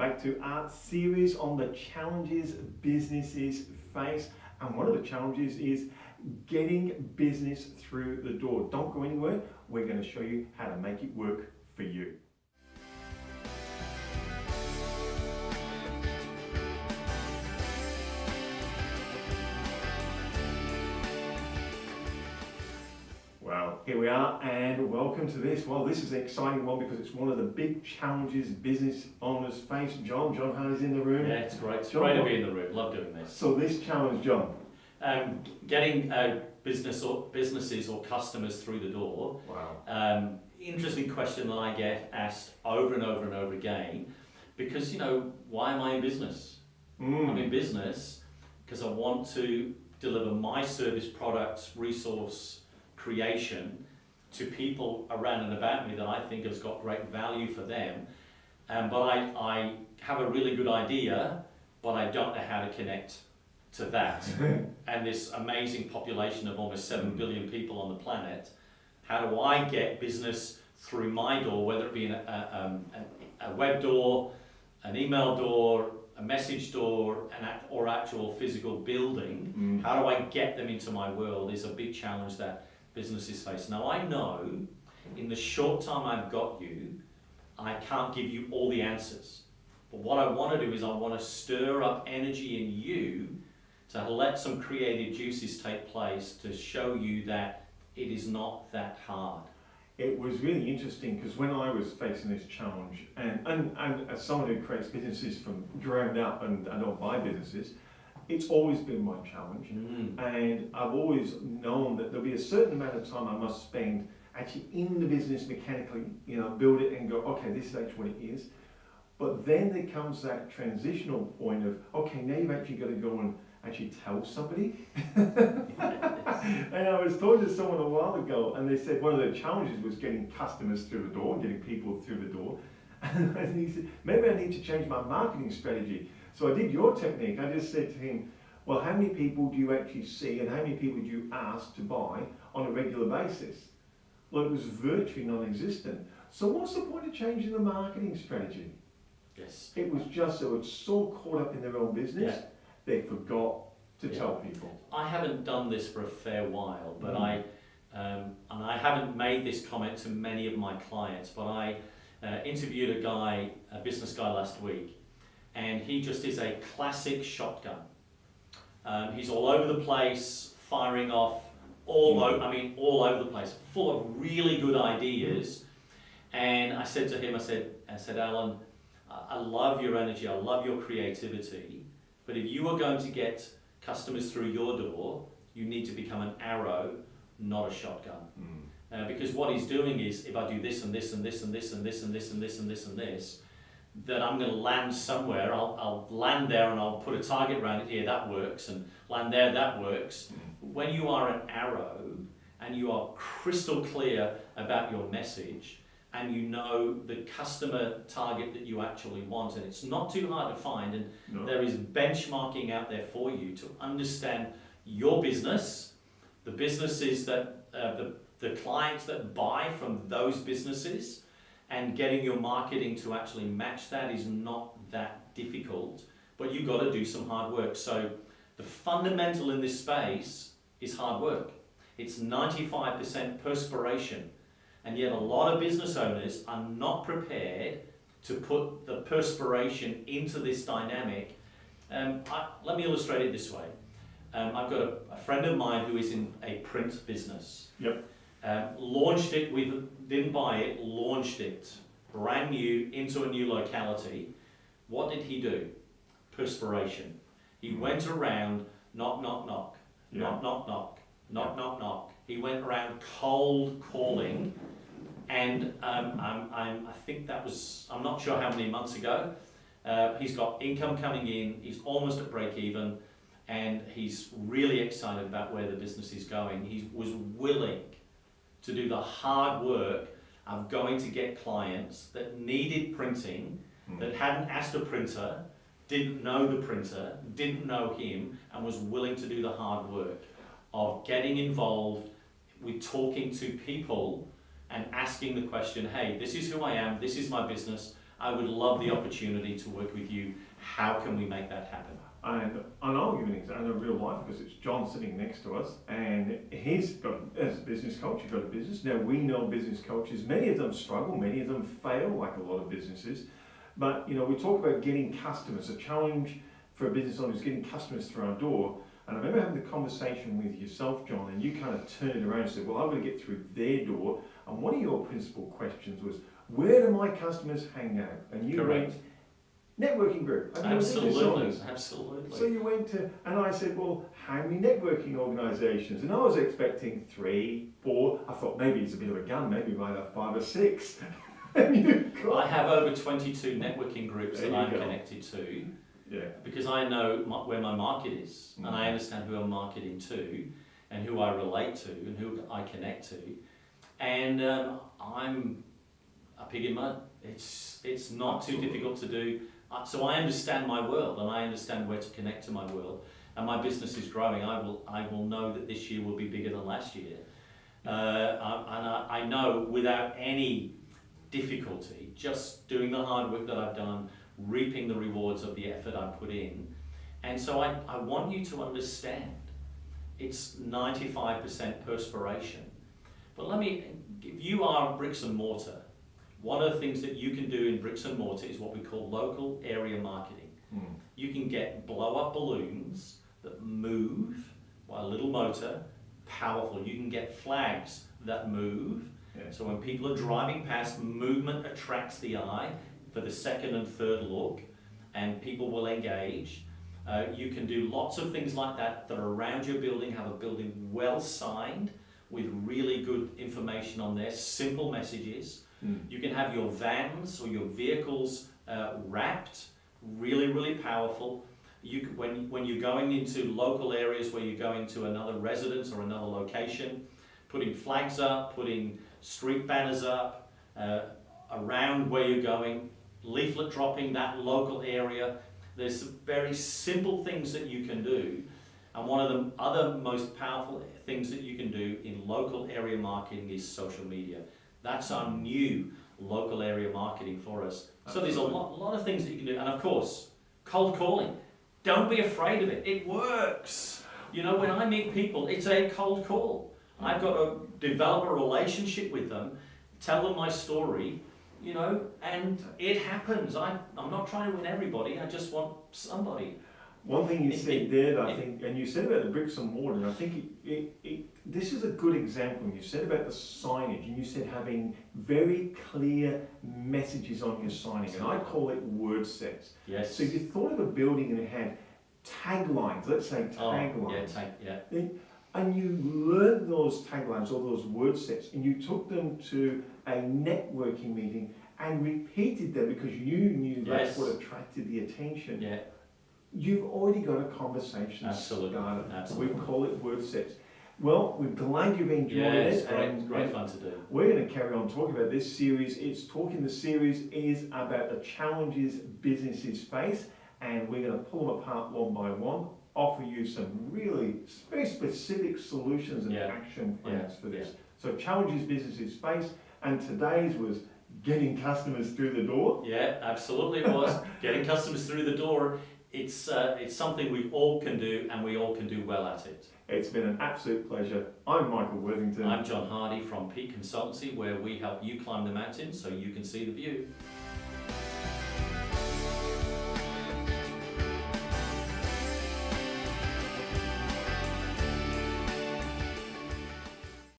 back to our series on the challenges businesses face. And one of the challenges is getting business through the door. Don't go anywhere. We're going to show you how to make it work for you. Well, here we are, and welcome to this. Well, this is an exciting one because it's one of the big challenges business owners face. John Hardy's in the room. Yeah, it's great. It's John, great to be in the room. Love doing this. So this challenge, John. Getting businesses or customers through the door. Wow. Interesting question that I get asked over and over and over again, because why am I in business? I'm in business because I want to deliver my service, products, resource creation to people around and about me that I think has got great value for them. But I have a really good idea, but I don't know how to connect to that. And this amazing population of almost 7 billion people on the planet, how do I get business through my door, whether it be a web door, an email door, a message door, or actual physical building? How do I get them into my world is a big challenge that businesses face. Now I know in the short time I've got you, I can't give you all the answers. But what I want to do is I want to stir up energy in you to let some creative juices take place to show you that it is not that hard. It was really interesting because when I was facing this challenge, and as someone who creates businesses from ground up and I don't buy businesses, it's always been my challenge. And I've always known that there'll be a certain amount of time I must spend actually in the business mechanically, build it and go, okay, this is actually what it is. But then there comes that transitional point of, okay, now you've actually got to go and actually tell somebody. And I was talking to someone a while ago and they said one of the challenges was getting customers through the door, getting people through the door. And he said, maybe I need to change my marketing strategy. So I did your technique. I just said to him, well, how many people do you actually see and how many people do you ask to buy on a regular basis? Well, it was virtually non-existent. So what's the point of changing the marketing strategy? Yes. It was just they were so caught up in their own business, they forgot to tell people. I haven't done this for a fair while, but and I haven't made this comment to many of my clients, but I interviewed a business guy last week, and he just is a classic shotgun. He's all over the place, firing off all over the place, full of really good ideas. And I said to him, I said, Alan, I love your energy, I love your creativity, but if you are going to get customers through your door, you need to become an arrow, not a shotgun. Because what he's doing is, if I do this and this and this and this and this and this and this and this and this, that I'm going to land somewhere. I'll land there and I'll put a target around it. Here, that works, and land there, that works. When you are an arrow and you are crystal clear about your message and you know the customer target that you actually want, and it's not too hard to find, and there is benchmarking out there for you to understand your business, the businesses that the clients that buy from those businesses, and getting your marketing to actually match that is not that difficult, but you've got to do some hard work. So the fundamental in this space is hard work. It's 95% perspiration, and yet a lot of business owners are not prepared to put the perspiration into this dynamic. Let me illustrate it this way. I've got a friend of mine who is in a print business. Launched it, didn't buy it, launched it, brand new, into a new locality. What did he do? Perspiration. He went around, knock, knock, knock, knock, knock, knock, knock, knock, knock. He went around cold calling, and I think that was, I'm not sure how many months ago. He's got income coming in, he's almost at break even, and he's really excited about where the business is going. He was willing to do the hard work of going to get clients that needed printing, that hadn't asked a printer, didn't know the printer, didn't know him, and was willing to do the hard work of getting involved with talking to people and asking the question, hey, this is who I am, this is my business, I would love the opportunity to work with you. How can we make that happen? And I'll give you an example in real life because it's John sitting next to us, and he's got, as a business coach, he's got a business. Now we know business coaches, many of them struggle, many of them fail like a lot of businesses. But you know, we talk about getting customers. A challenge for a business owner is getting customers through our door. And I remember having the conversation with yourself, John, and you kind of turned it around and said, well, I'm going to get through their door. And one of your principal questions was, where do my customers hang out? And you Correct. went, networking group. Absolutely, absolutely. So you went to, and I said, well, how many networking organisations? And I was expecting 3, 4. I thought maybe it's a bit of a gun, maybe we might have 5 or 6. I have over 22 networking groups that I'm connected to. Yeah. Because I know where my market is, and I understand who I'm marketing to, and who I relate to, and who I connect to, and I'm a pig in mud. It's not too difficult to do. So I understand my world, and I understand where to connect to my world, and my business is growing. I will know that this year will be bigger than last year, and I know without any difficulty, just doing the hard work that I've done, reaping the rewards of the effort I put in. And so I want you to understand it's 95% perspiration. But if you are bricks and mortar, one of the things that you can do in bricks and mortar is what we call local area marketing. You can get blow-up balloons that move by a little motor, powerful. You can get flags that move. Yeah. So when people are driving past, movement attracts the eye for the second and third look, and people will engage. You can do lots of things like that are around your building, have a building well signed with really good information on there, simple messages. You can have your vans or your vehicles wrapped, really, really powerful. When you're going into local areas where you're going to another residence or another location, putting flags up, putting street banners up around where you're going, leaflet dropping that local area. There's some very simple things that you can do. And one of the other most powerful things that you can do in local area marketing is social media. That's our new local area marketing for us. So there's a lot of things that you can do. And of course, cold calling. Don't be afraid of it. It works. You know, when I meet people, it's a cold call. I've got to develop a relationship with them, tell them my story, you know, and it happens. I'm not trying to win everybody, I just want somebody. One thing you said there, I think, and you said about the bricks and mortar, and I think this is a good example. You said about the signage, and you said having very clear messages on your signing, and I call it word sets. Yes. So you thought of a building and it had taglines, let's say taglines. And you learned those taglines or those word sets, and you took them to a networking meeting and repeated them because you knew that's what attracted the attention. Yeah. You've already got a conversation started. Absolutely. We call it word sets. Well, we're glad you've enjoyed it. It's great fun to do. We're going to carry on talking about this series. The series is about the challenges businesses face, and we're going to pull them apart one by one, offer you some really very specific solutions and action plans for this. So challenges businesses face, and today's was getting customers through the door. Yeah, absolutely it was. Getting customers through the door. It's something we all can do, and we all can do well at it. It's been an absolute pleasure. I'm Michael Worthington. I'm John Hardy from Peak Consultancy, where we help you climb the mountain so you can see the view.